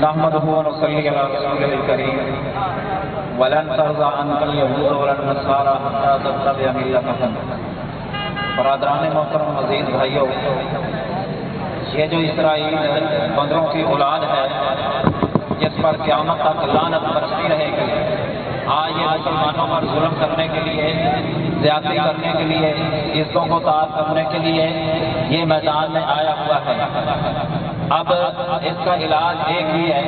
نحمده ونصلي على رسوله الكريم ولن ترضى عنك اليهود ولا النصارى حتى تتبع ملتهم۔ برادران محترم عزیز بھائیوں، یہ جو اسرائیل بندروں کی اولاد ہے جس پر قیامت تک لعنت برستی رہے گی، آج یہ مسلمانوں پر ظلم کرنے کے لیے، زیادتی کرنے کے لیے، عزتوں کو تعاق کرنے کے لیے یہ میدان میں آیا ہوا ہے۔ اب اس کا علاج ایک ہی ہے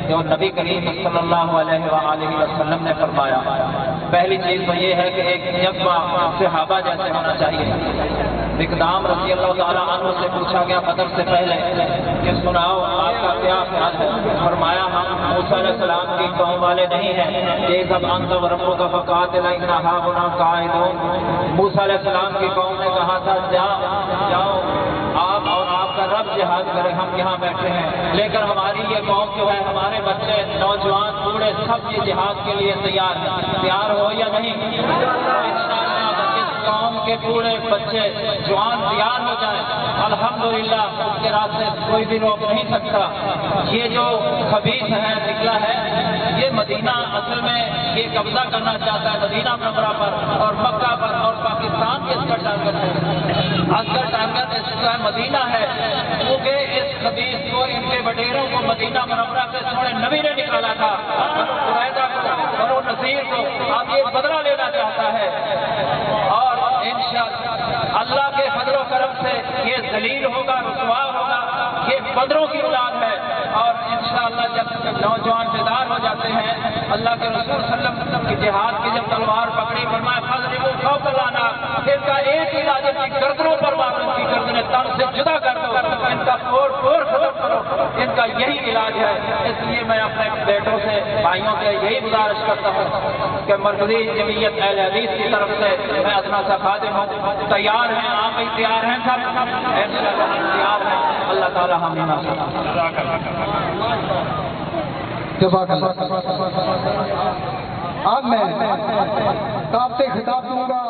جو نبی کریم صلی اللہ علیہ وآلہ وسلم نے فرمایا۔ پہلی چیز تو یہ ہے کہ ایک جذبہ صحابہ جیسے ہونا چاہیے۔ مقدام رضی اللہ تعالیٰ عنہ سے پوچھا گیا بدر سے پہلے کہ سناؤ آپ کا کیا خیال ہے؟ فرمایا ہم موسیٰ علیہ السلام کی قوم والے نہیں ہیں کہ جب انت وربک فقاتل انا ہاہنا قاعدون۔ موسیٰ علیہ السلام کی قوم نے کہا تھا جاؤ آپ اور آپ کا رب جہاد کرے، ہم یہاں بیٹھے ہیں، لیکن ہماری یہ قوم جو ہے، ہمارے بچے نوجوان بوڑھے سب یہ جہاد کے لیے تیار ہیں۔ تیار ہو یا نہیں؟ قوم کے بوڑھے بچے جوان تیار ہو جائیں، الحمدللہ اس کے راستے کوئی بھی روک نہیں سکتا۔ یہ جو خبیث ہے نکلا ہے، یہ مدینہ اصل میں یہ قبضہ کرنا چاہتا ہے مدینہ منورہ پر اور مکہ پر، اور پاکستان کے اس کا ٹارگٹ ہے، اصل ٹارگٹ اس کا مدینہ ہے، کیونکہ اس خبیث کو، ان کے وڈیروں کو مدینہ منورہ سے سونے نبی نے نکالا تھا، قریظہ کو اور نذیر کو، اب یہ بدلہ لینا چاہتا ہے، اور انشاءاللہ اللہ کے فضل و کرم سے یہ ذلیل ہوگا، رسوا ہوگا۔ یہ بدروں کی اولاد ہے، اور انشاءاللہ جب نوجوان بیدار ہو جاتے ہیں، اللہ کے رسول صلی اللہ علیہ وسلم کی جہاد کی جب تلوار پکڑی، فرمایا فضربوا فوق الاعناق، ان کا ایک ہی علاج ہے کہ گردنوں پر مارو، ان کی گردنیں تن سے جدا کر دو، ان کا پھوڑ ختم کرو، ان کا یہی علاج ہے۔ اس لیے میں اپنے بیٹوں سے، بھائیوں سے یہی گزارش کرتا ہوں کہ مرکزی جمعیت اہل حدیث کی طرف سے میں اتنا سا خادم ہوں، تیار ہیں آپ بھی تیار ہیں سب؟ انشاءاللہ ہم تیار ہیں، اللہ تعالی ہمیں نصیب جزاک اللہ۔ اب میں آپ سے خطاب دوں گا